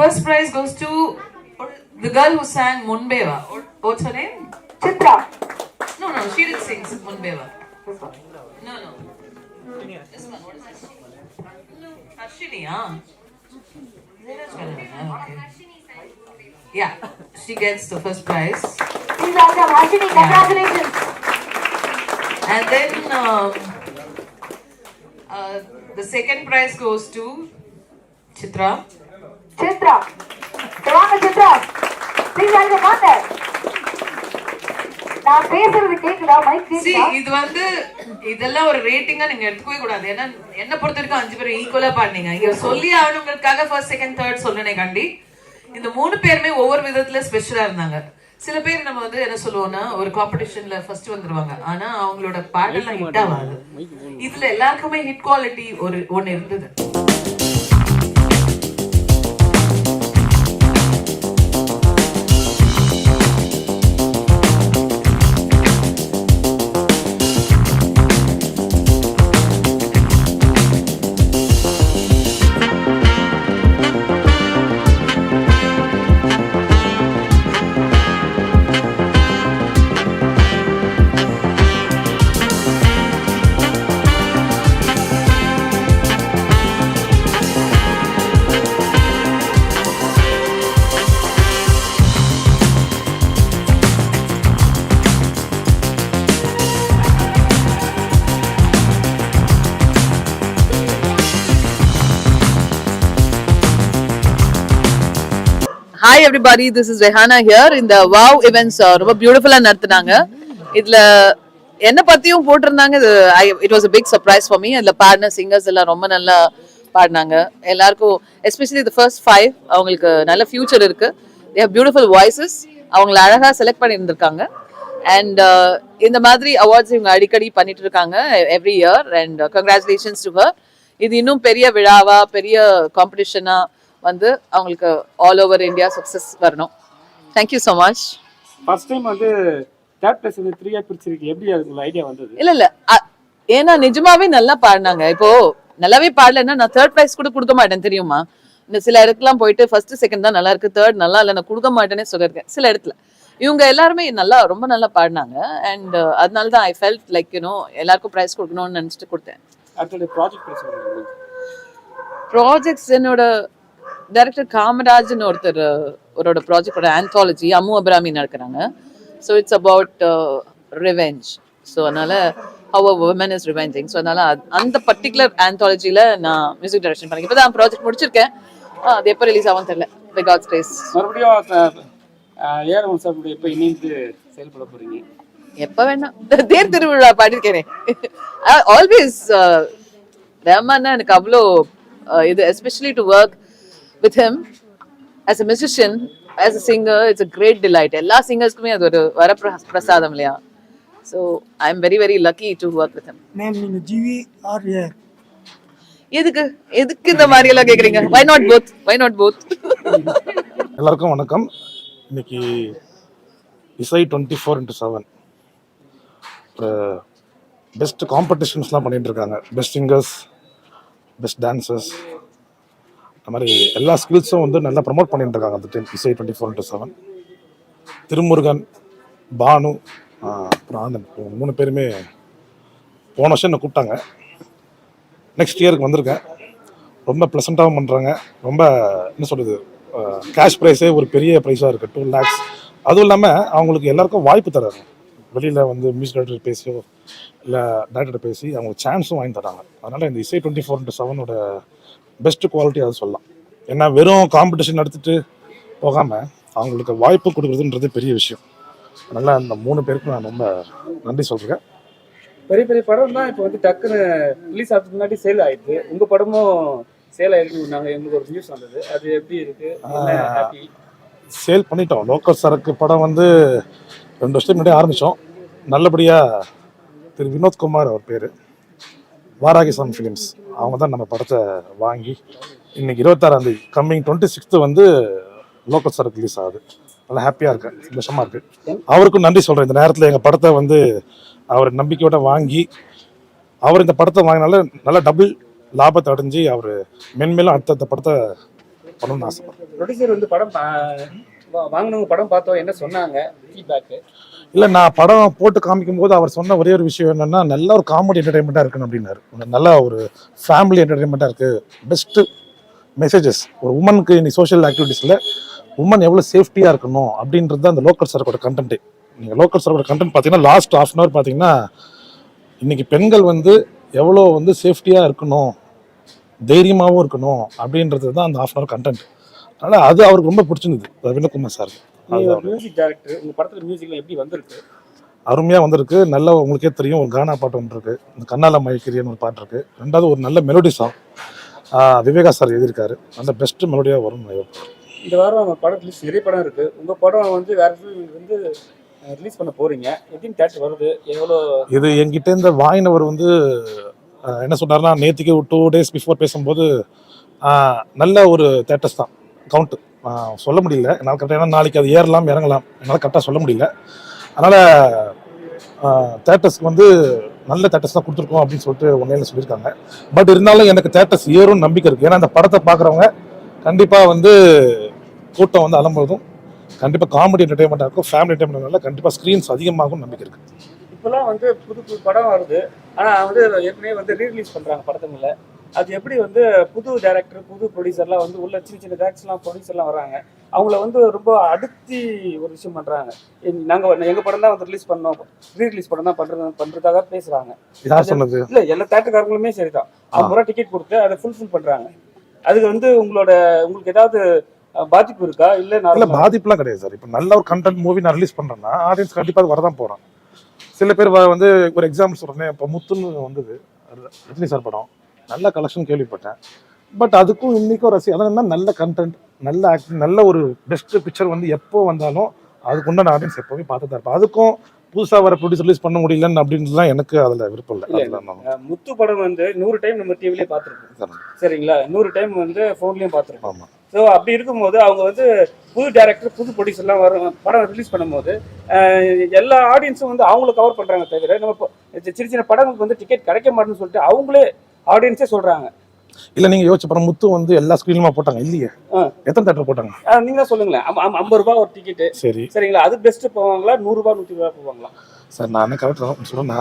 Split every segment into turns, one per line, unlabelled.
first prize goes to the girl who sang Munbeva. What's her name?
Chitra.
No, she didn't sing Munbeva. No. This one, what is this? No. Harshini, okay. Yeah, she gets the first prize.
Please welcome Harshini. Congratulations.
And then the second prize goes to Chitra.
Chitra. Devanga Chitra. Please welcome on there. நான் பேசுறது கேக்குதா mic
See,
கேக்குதா
இது வந்து இதெல்லாம் ஒரு ரேட்டிங்கா நீங்க எடுத்துக்கவே கூடாது. ஏன்னா என்ன பொறுத்த வரைக்கும் 5 பேரும் ஈக்குவலா பாடுனீங்க. இங்க சொல்லி ஆகணுங்கிறதுக்காக ஃபர்ஸ்ட் செகண்ட் தேர்ட் சொன்னேனே கண்டி. இந்த 3 பேருமே ஒவ்வொரு விதத்துல ஸ்பெஷலா இருந்தாங்க. சில பேர் நம்ம வந்து என்ன சொல்லுவோம்னா ஒரு காம்படிஷன்ல ஃபர்ஸ்ட் வந்துருவாங்க. ஆனா அவங்களோட பாடெல்லாம் ஹிட் ஆகாது. இதுல எல்லாருக்குமே ஹிட் குவாலிட்டி ஒன்னு இருந்தது.
Hi everybody, this is Rehana here in the Wow events. ரொம்ப பியூட்டிஃபுல்லா நடத்துனாங்க. இதுல என்ன பத்தியும் போட்டிருந்தாங்க. It was a big surprise for me. அதுல பாடின சிங்கர்ஸ் எல்லாம் ரொம்ப நல்லா பாடினாங்க. எல்லாருக்கும் எஸ்பெஷலி the first 5 அவங்களுக்கு நல்ல ஃபியூச்சர் இருக்கு. they have beautiful voices. அவங்கள அழகா செலக்ட் பண்ணியிருந்திருக்காங்க. அண்ட் இந்த மாதிரி அவார்ட்ஸ் இவங்க அடிக்கடி பண்ணிட்டு இருக்காங்க every year. And congratulations to her. இது இன்னும் பெரிய விழாவா பெரிய காம்படிஷனா வந்து அவங்களுக்கு ஆல் ஓவர் இந்தியா சக்சஸ் வரணும். Thank you so much.
First time வந்து தேர்ட் பிளேஸ் வந்து 3 பிரிச்சிருக்கு. எப்படி அதுக்கு ஐடியா வந்தது?
இல்ல ஏன்னா நிஜமாவே நல்லா பாடினாங்க. இப்போ நல்லாவே பாடலன்னா நான் தேர்ட் பிரைஸ் கூட கொடுக்க மாட்டேன் தெரியுமா. இந்த சில இடத்துலாம் போயிட்டு ஃபர்ஸ்ட் செகண்ட் தான் நல்லா இருக்கு, தேர்ட் நல்லா இல்லை, நான் கொடுக்க மாட்டேன்னே சொல்லியிருக்கேன் சில இடத்துல. இவங்க எல்லாருமே ரொம்ப நல்லா பாடினாங்க. அண்ட் அதனால தான் ஐ ஃபெல்ட் லைக் எல்லாருக்கும் ப்ரைஸ் கொடுக்கணும்னு நினச்சிட்டு கொடுத்தேன். ப்ராஜெக்ட்ஸ் என்னோட டைரக்டர் காமராஜன் ஒருத்தரோட ப்ராஜெக்டோட ஆந்தாலஜி அம்மு அபிராமி நடக்கிறாங்க. So it's about revenge. So அதனால how a woman is revenging. So அதனால அந்த பர்டிகுலர் ஆந்தாலஜியில் நான் மியூசிக் டைரக்ஷன் பண்ணி இப்போ தான் ப்ராஜெக்ட் முடிச்சிருக்கேன். அது எப்போ ரிலீஸ் ஆகும் தெரியல. By God's grace.
மறுபடியும் ஏஆர் சார் எப்போ இணைந்து செயல்பட போறீங்க?
எப்போ வேணா தேர் திருவிழா பாடிருக்கேனே. ஆல்வேஸ் ரஹ்மான் எனக்கு அவ்வளோ இது especially to work with him as a musician, as a singer, it's a great delight. எல்லா சிங்கர்ஸ்க்குமே அது ஒரு வரப்பிரசாதம் இல்லையா. So I'm very very lucky to work with him.
Name நீங்க ஜிவி ஆர் ஏஆர்?
எதுக்கு இந்த மாதிரி எல்லாம் கேக்குறீங்க? why not both?
எல்லாருக்கும் வணக்கம். இன்னைக்கு இசை 24x7 பெஸ்ட் காம்படிஷன்ஸ்லாம் பண்ணிட்டு இருக்காங்க. பெஸ்ட் சிங்கர்ஸ், பெஸ்ட் டான்சர்ஸ், அந்த மாதிரி எல்லா ஸ்கில்ஸும் வந்து நல்லா ப்ரமோட் பண்ணிட்டு இருக்காங்க அந்த டைம். இசை 24x7 திருமுருகன், பானு, அப்புறம் ஆனந்த் 3 பேருமே போன வருஷம் என்ன கூப்பிட்டாங்க. நெக்ஸ்ட் இயருக்கு வந்திருக்கேன். ரொம்ப ப்ளசண்ட்டாகவும் பண்ணுறாங்க. ரொம்ப என்ன சொல்கிறது, கேஷ் ப்ரைஸே ஒரு பெரிய ப்ரைஸாக இருக்குது, 2 lakhs. அதுவும் இல்லாமல் அவங்களுக்கு எல்லாருக்கும் வாய்ப்பு தராங்க. வெளியில் வந்து மியூசிக் டைரக்டர் பேசியோ இல்லை டைரக்டர் பேசி அவங்களுக்கு சான்ஸும் வாங்கி தராங்க. அதனால் இந்த இசை 24x7 பெஸ்ட் குவாலிட்டி அதை சொல்லலாம். ஏன்னா வெறும் காம்படிஷன் எடுத்துகிட்டு போகாமல் அவங்களுக்கு வாய்ப்பு கொடுக்குறதுன்றது பெரிய விஷயம். அதனால் அந்த 3 பேருக்கும் நான் ரொம்ப நன்றி சொல்கிறேன்.
பெரிய பெரிய படம் தான் இப்போ வந்து டக்குன்னு ரிலீஸ் ஆகிறதுக்கு முன்னாடி சேல் ஆயிடுது. உங்கள் படமும் சேல் ஆயிருக்கு. நாங்கள் எங்களுக்கு ஒரு நியூஸ் வந்தது, அது எப்படி இருக்கு?
சேல் பண்ணிட்டோம். லோக்கல் சரக்கு படம் வந்து 2 வருஷத்துக்கு முன்னாடி ஆரம்பித்தோம். நல்லபடியாக திரு வினோத்குமார் அவர் பேர், வாராகிசாமி ஃபிலிம்ஸ், அவங்க தான் நம்ம படத்தை வாங்கி இன்னைக்கு 26ஆம் தேதி கம்மிங் 26th வந்து லோக்கல் சரக்கு ரிலீஸ் ஆகுது. நல்லா ஹாப்பியாக இருக்கேன், சந்தோஷமாக இருக்குது. அவருக்கும் நன்றி சொல்கிறேன். இந்த நேரத்தில் எங்கள் படத்தை வந்து அவர் நம்பிக்கையோட வாங்கி அவர் இந்த படத்தை வாங்கினால நல்லா டபுள் லாபத்தை அடைஞ்சு அவர் மென்மேலும் அடுத்த படத்தை பண்ணணும்னு ஆசைப்படுறேன்.
ப்ரொடியூசர் வந்து படம் வாங்கினவங்க படம் பார்த்தோம் என்ன சொன்னாங்க ஃபீட்பேக்கு?
இல்லை, நான் படம் போட்டு காமிக்கும் போது அவர் சொன்ன ஒரே ஒரு விஷயம் என்னன்னா, நல்ல ஒரு காமெடி என்டர்டைன்மெண்ட்டாக இருக்கணும் அப்படின்னாரு. நல்ல ஒரு ஃபேமிலி என்டர்டைன்மெண்ட்டாக இருக்குது, பெஸ்ட்டு மெசேஜஸ் ஒரு உமனுக்கு இன்னைக்கு சோஷியல் ஆக்டிவிட்டீஸில் உமன் எவ்வளோ சேஃப்டியாக இருக்கணும் அப்படின்றது தான் அந்த லோக்கல் சரக்கோட கண்டென்ட்டு. நீங்கள் லோக்கல் சரக்கோட கண்டென்ட் பார்த்தீங்கன்னா லாஸ்ட் ½ hour பார்த்தீங்கன்னா இன்னைக்கு பெண்கள் வந்து எவ்வளோ வந்து சேஃப்டியாக இருக்கணும், தைரியமாகவும் இருக்கணும் அப்படின்றது தான் அந்த ½ hour கண்டென்ட். அதனால் அது அவருக்கு ரொம்ப பிடிச்சிருந்தது வினோத்குமார் சார்.
மியூசிக் டைரக்டர் உங்கள் படத்தில் மியூசிக்லாம் எப்படி வந்திருக்கு?
அருமையாக வந்திருக்கு. நல்ல உங்களுக்கே தெரியும், ஒரு கானா பாட்டு ஒன்று இருக்குது, இந்த கண்ணால மயக்கிரியன்னு ஒரு பாட்டு இருக்குது. ரெண்டாவது ஒரு நல்ல மெலோடி சாங் விவேகா சார் எழுதியிருக்காரு. நல்ல பெஸ்ட்டு மெலோடியாக வரும்.
இந்த வாரம் நம்ம படம் ரிலீஸ் நிறைய படம் இருக்குது. உங்கள் படம் வந்து வேறு வந்து ரிலீஸ் பண்ண போகிறீங்க, எத்தனை தேட்டர் வருது, எவ்வளோ? இது
என்கிட்ட இந்த வாயினவர் வந்து என்ன சொன்னார்னா, நேற்றுக்கு 2 days பிஃபோர் பேசும்போது நல்ல ஒரு தேட்டர்ஸ் தான் கவுண்ட்டு சொல்ல முடியல என்னால் கரெக்டாக. ஏன்னா நாளைக்கு அது ஏறலாம் இறங்கலாம், என்னால் கரெக்டாக சொல்ல முடியல. அதனால் தேட்டர்ஸ்க்கு வந்து நல்ல தேட்டர்ஸ் தான் கொடுத்துருக்கோம் அப்படின்னு சொல்லிட்டு ஒன்றையில் சொல்லியிருக்காங்க. பட் இருந்தாலும் எனக்கு தேட்டர்ஸ் ஏறும் நம்பிக்கை இருக்குது. ஏன்னா அந்த படத்தை பார்க்குறவங்க கண்டிப்பாக வந்து கூட்டம் வந்து அலம்புறதும் கண்டிப்பாக காமெடி என்டர்டைன்மெண்ட்டாக இருக்கும், ஃபேமிலி என்டர்டைன்மெண்ட்னால கண்டிப்பாக ஸ்க்ரீன்ஸ் அதிகமாகும் நம்பிக்கை இருக்குது.
இப்போலாம் வந்து புது புது படம் வருது, ஆனால் வந்து ஏற்கனவே வந்து ரீரிலீஸ் பண்ணுறாங்க படத்துங்களை. அது எப்படி வந்து புது டைரக்டர் புது ப்ரொடியூசர்லாம் வந்து உள்ள சின்ன சின்ன டேரக்டர்ஸ்லாம் ப்ரொடியூசர்லாம் வராங்க, அவங்கள வந்து ரொம்ப அடுத்து ஒரு விஷயம் பண்ணுறாங்க. எங்கள் படம் தான் வந்து ரிலீஸ் பண்ணோம், ரீரிலீஸ் படம் தான் பண்ணுறதாக பேசுகிறாங்க.
யார் சொன்னது?
இல்லை, எல்லா தேட்டருக்காரங்களுமே சரி தான். 50 ரூபா டிக்கெட் கொடுத்து அதை ஃபுல்ஃபில் பண்ணுறாங்க. அதுக்கு வந்து உங்களுக்கு ஏதாவது பாதிப்பு இருக்கா? இல்லை
பாதிப்புலாம் கிடையாது சார். இப்போ நல்ல ஒரு கண்டென்ட் மூவி நான் ரிலீஸ் பண்ணுறேன்னா ஆடியன்ஸ் கண்டிப்பாக அது வரதான் போகிறான். சில பேர் வந்து ஒரு எக்ஸாம்பிள் சொல்கிறேன், இப்போ முத்துன்னு வந்தது ரஜினி சார் படம், நல்ல கலெக்ஷன் கேள்விப்பட்டேன். பட் அதுக்கும் இன்றைக்கும் அதான் நல்ல கண்டென்ட், நல்ல ஆக்டிங், நல்ல ஒரு பெஸ்ட் பிக்சர் வந்து எப்போ வந்தாலும் அதுக்கு உண்டான ஆடியன்ஸ் எப்போவுமே பார்த்து தான் இருப்பேன். அதுக்கும் புதுசாக வர ப்ரொடியூசர் ரிலீஸ் பண்ண முடியலன்னு அப்படின்றதுலாம் எனக்கு அதில் விருப்பம் இல்லை. முத்து படம் வந்து 100 டைம் நம்ம டிவிலேயே பார்த்துருக்கோம், சரிங்களா? 100 டைம் வந்து ஃபோன்லேயும் பார்த்துருக்கோம். ஆமாம். ஸோ அப்படி இருக்கும்போது அவங்க வந்து புது டைரக்டர் புது ப்ரொடியூசர்லாம் வரும் படம் ரிலீஸ் பண்ணும்போது எல்லா ஆடியன்ஸும் வந்து அவங்கள கவர் பண்ணுறாங்க தவிர நம்ம சின்ன சின்ன படங்களுக்கு வந்து டிக்கெட் கிடைக்க மாட்டேன்னு சொல்லிட்டு அவங்களே ஆடியன்ஸே சொல்கிறாங்க. இல்லை, நீங்கள் யோசிச்சு பாருங்க, முத்து வந்து எல்லா ஸ்க்ரீனுமா போட்டாங்க இல்லையே, எத்தனை தேட்டர் போட்டாங்க
நீங்க தான் சொல்லுங்களேன். 50 ரூபா ஒரு டிக்கெட்டு, சரி சரிங்களா? அது பெஸ்ட்டு போவாங்களா, 100 ரூபா 120 ரூபா போவாங்களா?
சார் நான் கரெக்டாக சொல்கிறேன்னா,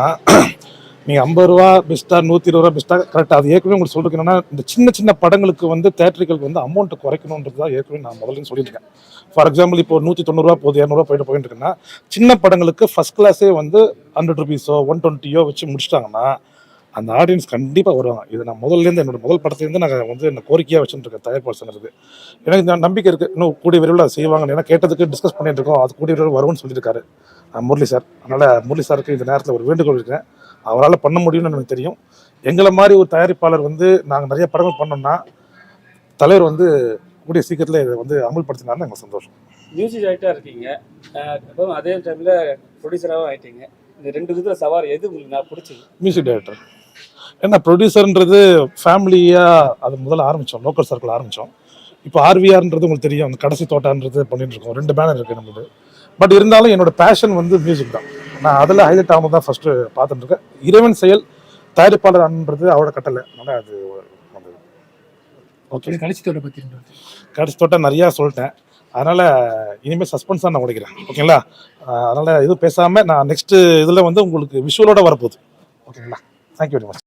நீங்கள் 50 ரூபா பெஸ்ட்டாக 120 ரூபா பெஸ்ட்டாக கரெக்டாக. அது ஏற்கனவே உங்களுக்கு சொல்லிருக்கு என்னன்னா, இந்த சின்ன சின்ன படங்களுக்கு வந்து தேட்டர்களுக்கு வந்து அமௌண்ட்டை குறைக்கணுன்றது தான் ஏற்கனவே நான் முதல்ல சொல்லியிருக்கேன். ஃபார் எக்ஸாம்பிள் இப்போ 190 ரூபா போகுது, 200 ரூபா போயிட்டு இருக்குன்னா, சின்ன படங்களுக்கு ஃபர்ஸ்ட் கிளாஸே வந்து 100 rupees 120 வச்சு முடிச்சிட்டாங்கன்னா அந்த ஆடியன்ஸ் கண்டிப்பாக வருவாங்க. இது நான் முதல்லேருந்து என்னோட முதல் படத்துலேருந்து நான் வந்து என்ன கோரிக்கையாக வச்சுருக்கேன் தயாரிப்பாளர் சங்கத்துக்கு. எனக்கு நம்பிக்கை இருக்குது, இன்னும் கூடிய விரைவில் அதை செய்வாங்க. ஏன்னா கேட்டதுக்கு டிஸ்கஸ் பண்ணிட்டு இருக்கோம், அது கூடிய விரைவில் வரும்னு சொல்லியிருக்காரு முரளி சார். அதனால் முரளி சாருக்கு இந்த நேரத்தில் ஒரு வேண்டுகோள் இருக்கேன், அவரால் பண்ண முடியும்னு எனக்கு தெரியும். எங்களை மாதிரி ஒரு தயாரிப்பாளர் வந்து நாங்கள் நிறைய படங்கள் பண்ணோம்னா தலைவர் வந்து கூடிய சீக்கிரத்தில் இதை வந்து அமல்படுத்தினாருன்னு எங்களுக்கு சந்தோஷம்.
மியூசிக் டைரக்டராக இருக்கீங்க, அப்புறம் அதே டைமில் ப்ரொடியூசராகவும் ஆகிட்டீங்க. இந்த 2 விதத்தில் சவால் எது உங்களுக்கு நான் பிடிச்சது?
Music director. ஏன்னா ப்ரொடியூசர்ன்றது ஃபேமிலியாக அது முதல்ல ஆரம்பித்தோம், லோக்கல் சர்க்கிள் ஆரம்பித்தோம். இப்போ ஆர்விஆர்ன்றது உங்களுக்கு தெரியும், அந்த கடைசி தோட்டான்றது பண்ணிட்டு இருக்கோம். 2 பேனர் இருக்குது நம்மளுக்கு. பட் இருந்தாலும் என்னோட பேஷன் வந்து மியூசிக் தான். நான் அதில் ஹைலைட் ஆகும் தான் ஃபஸ்ட்டு பார்த்துட்டு இருக்கேன். இறைவன் செயல், தயாரிப்பாளர் அன்றது அவரோட கட்டளை. அதனால் அது ஓகே. கடைசி தோட்டா நிறையா சொல்லிட்டேன், அதனால் இனிமேல் சஸ்பென்ஸாக நான் உடைக்கிறேன், ஓகேங்களா? அதனால் எதுவும் பேசாமல் நான் நெக்ஸ்ட்டு இதில் வந்து உங்களுக்கு விஷுவலோட வரப்போகுது, ஓகேங்களா? Thank you very much.